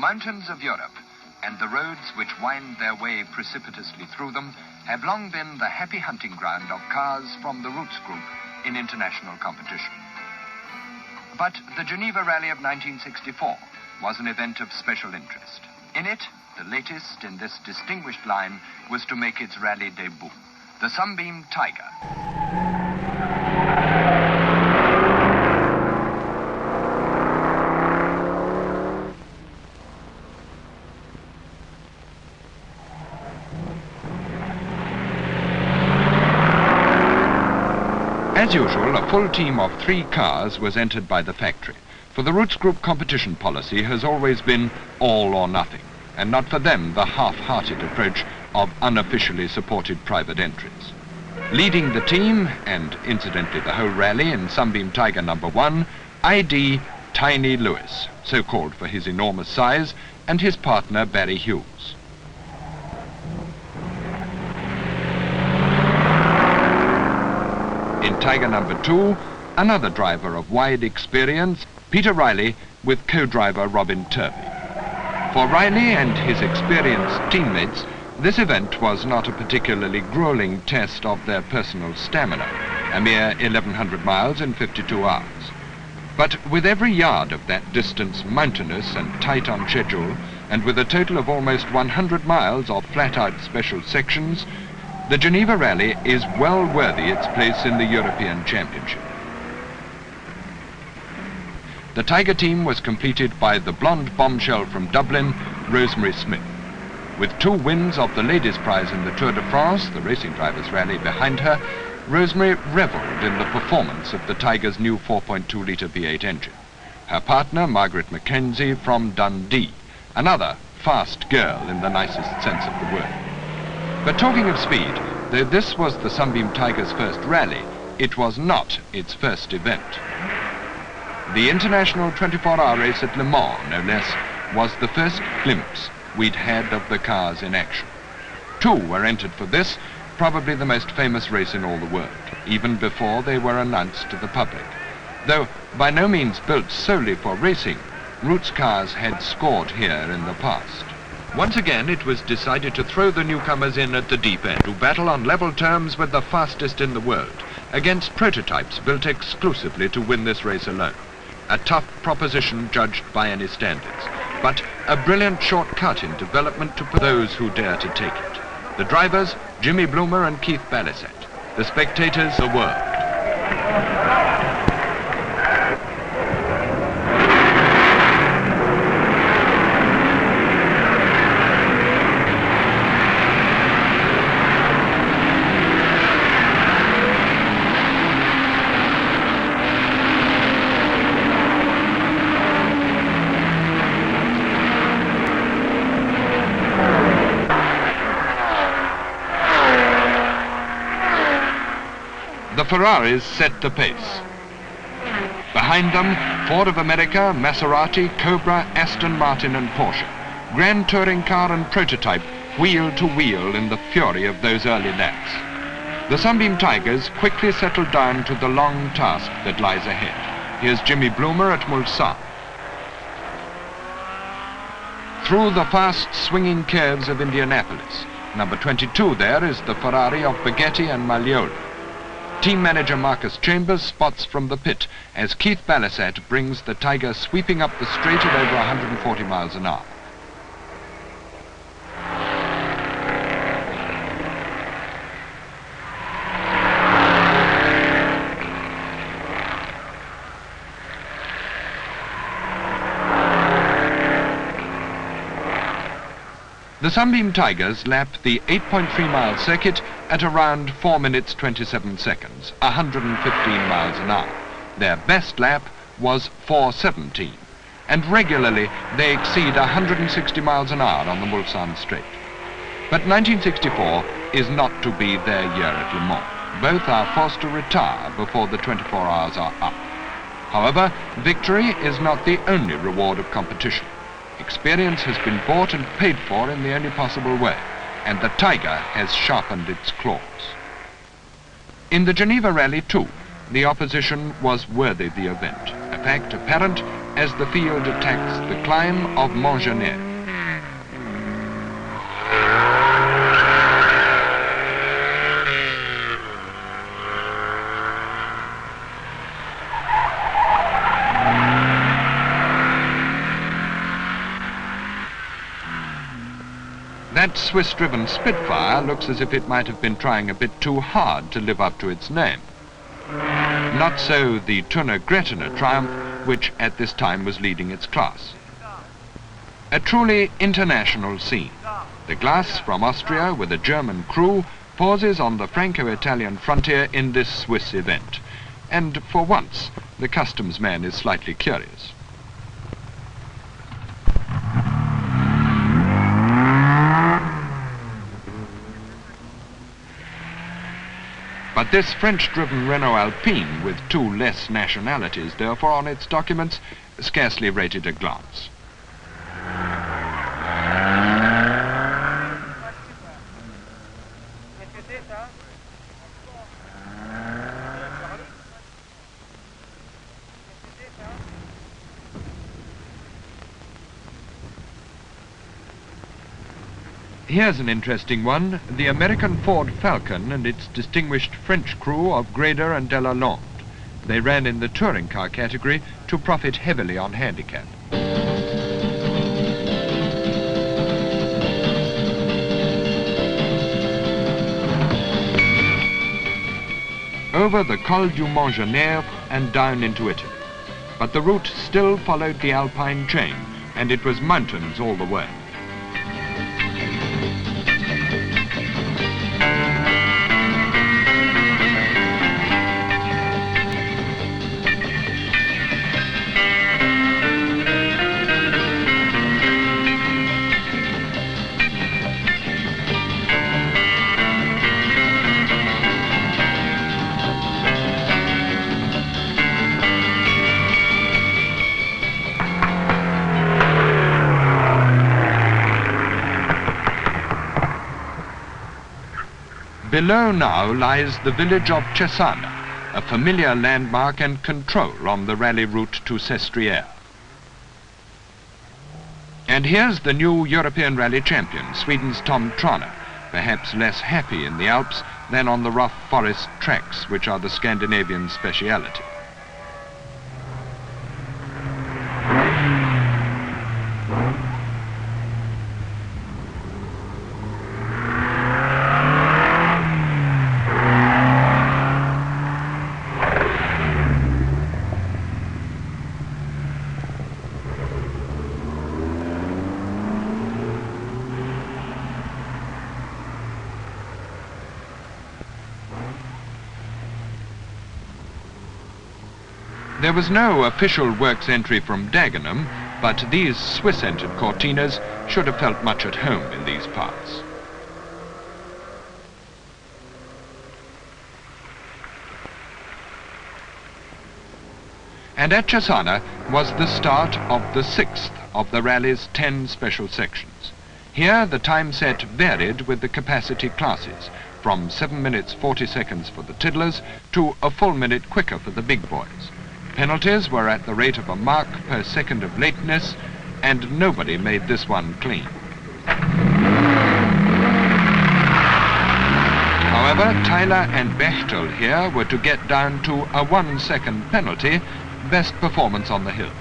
mountains of Europe and the roads which wind their way precipitously through them have long been the happy hunting ground of cars from the Roots Group in international competition. But the Geneva Rally of 1964 was an event of special interest. In it, the latest in this distinguished line was to make its rally debut, the Sunbeam Tiger. As usual, a full team of 3 cars was entered by the factory, for the Roots Group competition policy has always been all or nothing, and not for them the half-hearted approach of unofficially supported private entries. Leading the team, and incidentally the whole rally, in Sunbeam Tiger number 1, ID Tiny Lewis, so called for his enormous size, and his partner Barry Hughes. In Tiger number 2, another driver of wide experience, Peter Riley, with co-driver Robin Turvey. For Riley and his experienced teammates, this event was not a particularly grueling test of their personal stamina, a mere 1,100 miles in 52 hours. But with every yard of that distance mountainous and tight on schedule, and with a total of almost 100 miles of flat-out special sections, the Geneva Rally is well worthy its place in the European Championship. The Tiger team was completed by the blonde bombshell from Dublin, Rosemary Smith. With 2 wins of the ladies' prize in the Tour de France, the racing drivers' rally, behind her, Rosemary revelled in the performance of the Tiger's new 4.2-litre V8 engine. Her partner, Margaret Mackenzie from Dundee, another fast girl in the nicest sense of the word. But talking of speed, though this was the Sunbeam Tiger's first rally, it was not its first event. The international 24-hour race at Le Mans, no less, was the first glimpse we'd had of the cars in action. 2 were entered for this, probably the most famous race in all the world, even before they were announced to the public. Though by no means built solely for racing, Roots cars had scored here in the past. Once again, it was decided to throw the newcomers in at the deep end to battle on level terms with the fastest in the world, against prototypes built exclusively to win this race alone. A tough proposition judged by any standards, but a brilliant shortcut in development to those who dare to take it. The drivers, Jimmy Bloomer and Keith Balisette. The spectators, the world. The Ferraris set the pace. Behind them, Ford of America, Maserati, Cobra, Aston Martin and Porsche. Grand touring car and prototype wheel to wheel in the fury of those early laps. The Sunbeam Tigers quickly settled down to the long task that lies ahead. Here's Jimmy Bloomer at Mulsanne. Through the fast swinging curves of Indianapolis. Number 22 there is the Ferrari of Baghetti and Maglioli. Team manager Marcus Chambers spots from the pit as Keith Balisette brings the Tiger sweeping up the straight at over 140 miles an hour. The Sunbeam Tigers lapped the 8.3-mile circuit at around 4 minutes 27 seconds, 115 miles an hour. Their best lap was 4:17, and regularly they exceed 160 miles an hour on the Mulsanne Straight. But 1964 is not to be their year at Le Mans. Both are forced to retire before the 24 hours are up. However, victory is not the only reward of competition. Experience has been bought and paid for in the only possible way, and the Tiger has sharpened its claws. In the Geneva Rally too, the opposition was worthy the event, a fact apparent as the field attacks the climb of Montgenèvre. That Swiss-driven Spitfire looks as if it might have been trying a bit too hard to live up to its name. Not so the Turner-Grettinger Triumph, which at this time was leading its class. A truly international scene. The Glass from Austria with a German crew pauses on the Franco-Italian frontier in this Swiss event. And for once, the customs man is slightly curious. But this French-driven Renault Alpine, with two less nationalities therefore on its documents, scarcely rated a glance. Here's an interesting one, the American Ford Falcon and its distinguished French crew of Grader and Delalande. They ran in the touring car category to profit heavily on handicap. Over the Col du Montgenèvre and down into Italy. But the route still followed the Alpine chain, and it was mountains all the way. Below now lies the village of Cesana, a familiar landmark and control on the rally route to Sestriere. And here's the new European rally champion, Sweden's Tom Trana, perhaps less happy in the Alps than on the rough forest tracks, which are the Scandinavian speciality. There was no official works entry from Dagenham, but these Swiss-entered Cortinas should have felt much at home in these parts. And at Cesana was the start of the 6th of the rally's 10 special sections. Here the time set varied with the capacity classes, from 7 minutes 40 seconds for the tiddlers to a full minute quicker for the big boys. Penalties were at the rate of a mark per second of lateness, and nobody made this one clean. However, Tyler and Bechtel here were to get down to a 1 second penalty, best performance on the hill.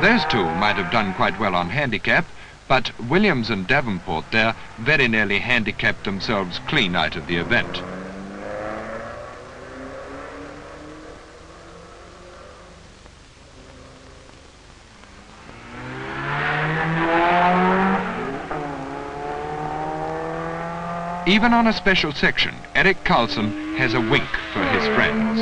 Those two might have done quite well on handicap, but Williams and Davenport there very nearly handicapped themselves clean out of the event. Even on a special section, Erik Karlsson has a wink for his friends.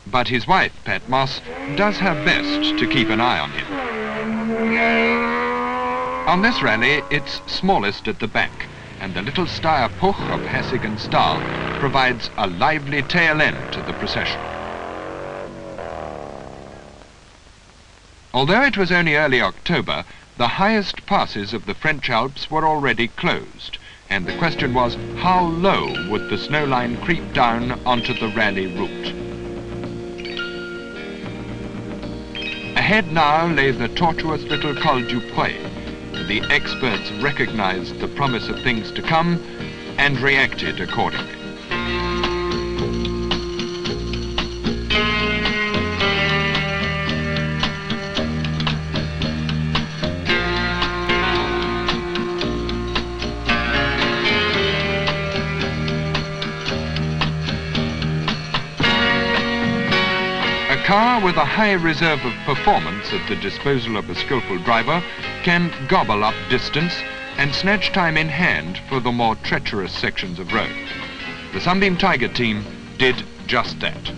But his wife, Pat Moss, does her best to keep an eye on him. On this rally, it's smallest at the back, and the little Steyr Puch of Hassig and 'n' Stahl provides a lively tail end to the procession. Although it was only early October, the highest passes of the French Alps were already closed, and the question was how low would the snow line creep down onto the rally route. Ahead now lay the tortuous little Col du Puy. The experts recognized the promise of things to come and reacted accordingly. A car with a high reserve of performance at the disposal of a skillful driver can gobble up distance and snatch time in hand for the more treacherous sections of road. The Sunbeam Tiger team did just that.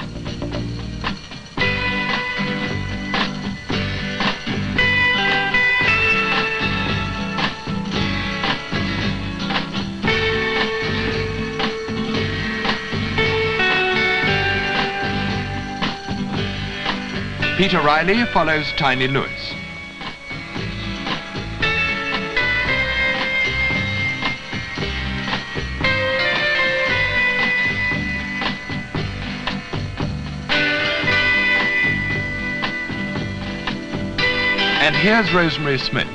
Peter Riley follows Tiny Lewis. And here's Rosemary Smith.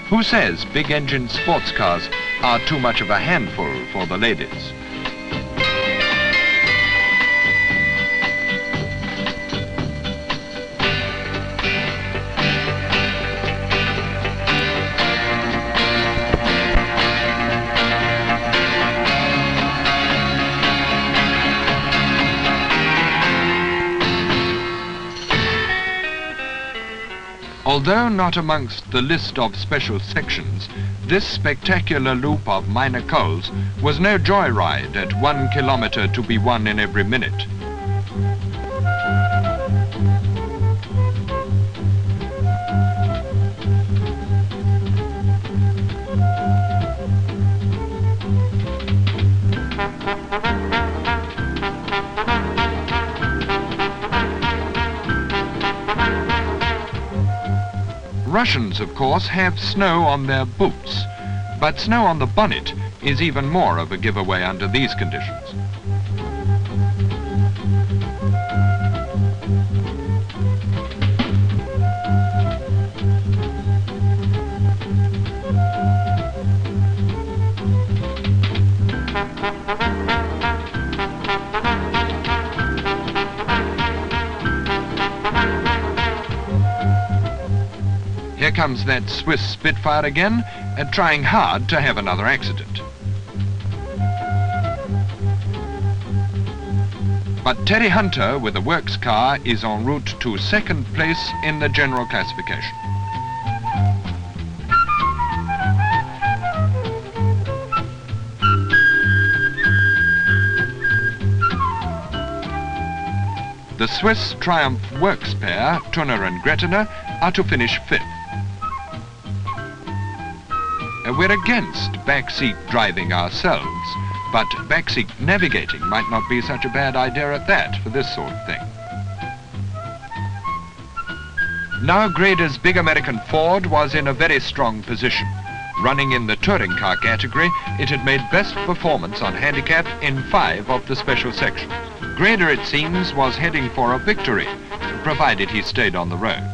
Who says big engine sports cars are too much of a handful for the ladies? Although not amongst the list of special sections, this spectacular loop of minor cols was no joyride at 1 kilometer to be won in every minute. Russians, of course, have snow on their boots, but snow on the bonnet is even more of a giveaway under these conditions. Here comes that Swiss Spitfire again, trying hard to have another accident. But Terry Hunter with a works car is en route to second place in the general classification. The Swiss Triumph Works pair, Tunner and Gretiner, are to finish fifth. We're against backseat driving ourselves, but backseat navigating might not be such a bad idea at that for this sort of thing. Now Grader's big American Ford was in a very strong position. Running in the touring car category, it had made best performance on handicap in 5 of the special sections. Grader, it seems, was heading for a victory, provided he stayed on the road.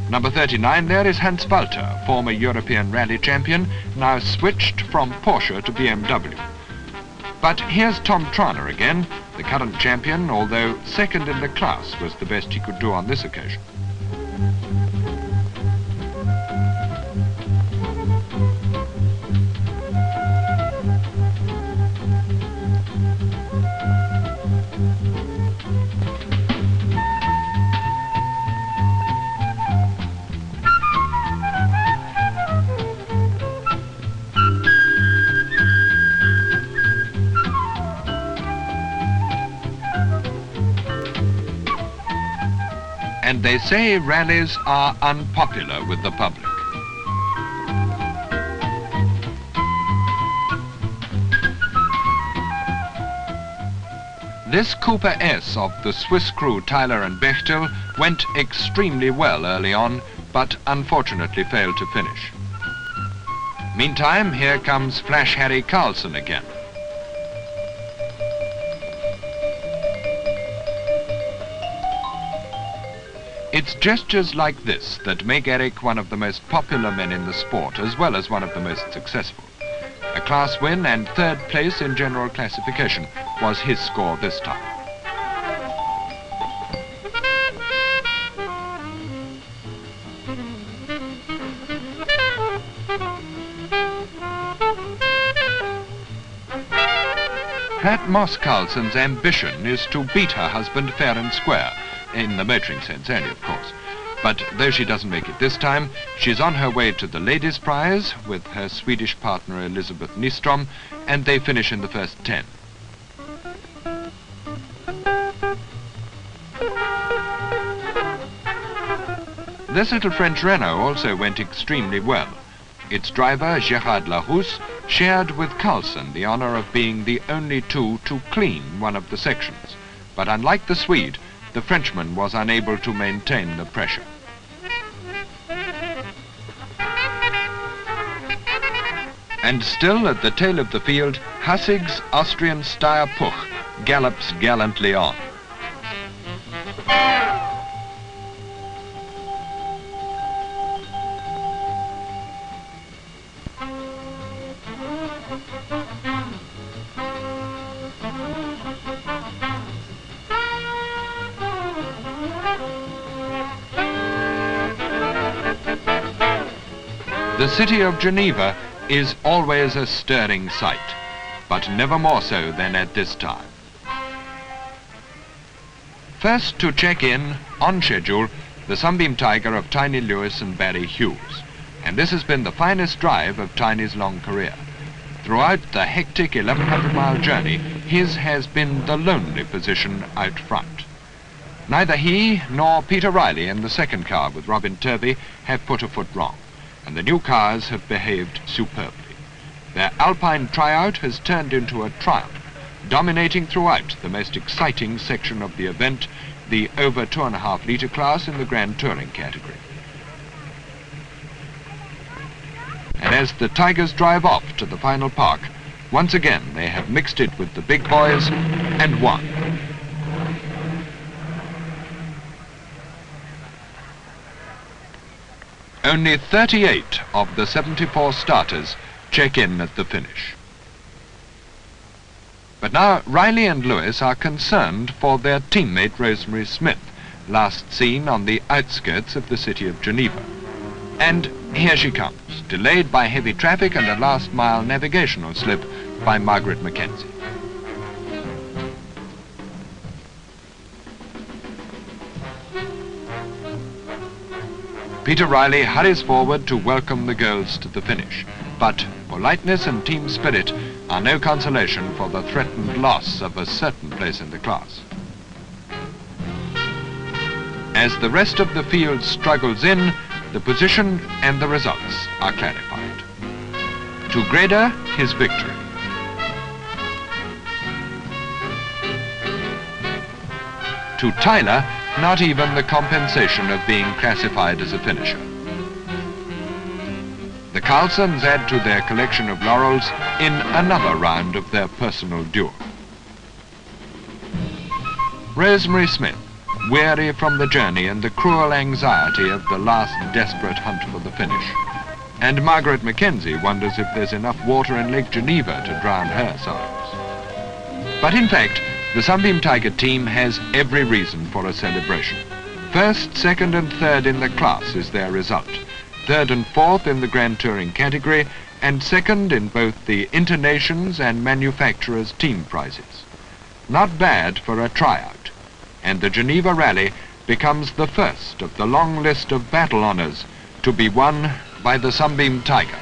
Number 39 there is Hans Walter, former European rally champion, now switched from Porsche to BMW. But here's Tom Trana again, the current champion, although second in the class was the best he could do on this occasion. and they say rallies are unpopular with the public. This Cooper S of the Swiss crew Tyler and Bechtel went extremely well early on, but unfortunately failed to finish. Meantime, here comes Flash Harry Carlson again. It's gestures like this that make Eric one of the most popular men in the sport, as well as one of the most successful. A class win and third place in general classification was his score this time. Pat Moss Carlson's ambition is to beat her husband fair and square, in the motoring sense only, of course. But though she doesn't make it this time, she's on her way to the ladies' prize with her Swedish partner Elizabeth Nystrom, and they finish in the first 10. This little French Renault also went extremely well. Its driver, Gerard Larousse, shared with Carlson the honor of being the only two to clean one of the sections. But unlike the Swede, the Frenchman was unable to maintain the pressure. And still at the tail of the field, Hassig's Austrian Steyr Puch gallops gallantly on. The city of Geneva is always a stirring sight, but never more so than at this time. First to check in, on schedule, the Sunbeam Tiger of Tiny Lewis and Barry Hughes, and this has been the finest drive of Tiny's long career. Throughout the hectic 1100-mile journey, his has been the lonely position out front. Neither he nor Peter Riley in the second car with Robin Turvey have put a foot wrong, and the new cars have behaved superbly. Their alpine tryout has turned into a triumph, dominating throughout the most exciting section of the event, the over 2.5 litre class in the Grand Touring category. And as the Tigers drive off to the final park, once again they have mixed it with the big boys and won. Only 38 of the 74 starters check in at the finish. But now Riley and Lewis are concerned for their teammate Rosemary Smith, last seen on the outskirts of the city of Geneva. And here she comes, delayed by heavy traffic and a last-mile navigational slip by Margaret Mackenzie. Peter Riley hurries forward to welcome the girls to the finish, but politeness and team spirit are no consolation for the threatened loss of a certain place in the class. As the rest of the field struggles in, the position and the results are clarified. To Grader, his victory. To Tyler, not even the compensation of being classified as a finisher. The Carlsons add to their collection of laurels in another round of their personal duel. Rosemary Smith, weary from the journey and the cruel anxiety of the last desperate hunt for the finish. And Margaret Mackenzie wonders if there's enough water in Lake Geneva to drown her sorrows. But in fact, the Sunbeam Tiger team has every reason for a celebration. First, second and third in the class is their result. Third and fourth in the Grand Touring category, and second in both the Internations and Manufacturers team prizes. Not bad for a tryout, and the Geneva Rally becomes the first of the long list of battle honors to be won by the Sunbeam Tiger.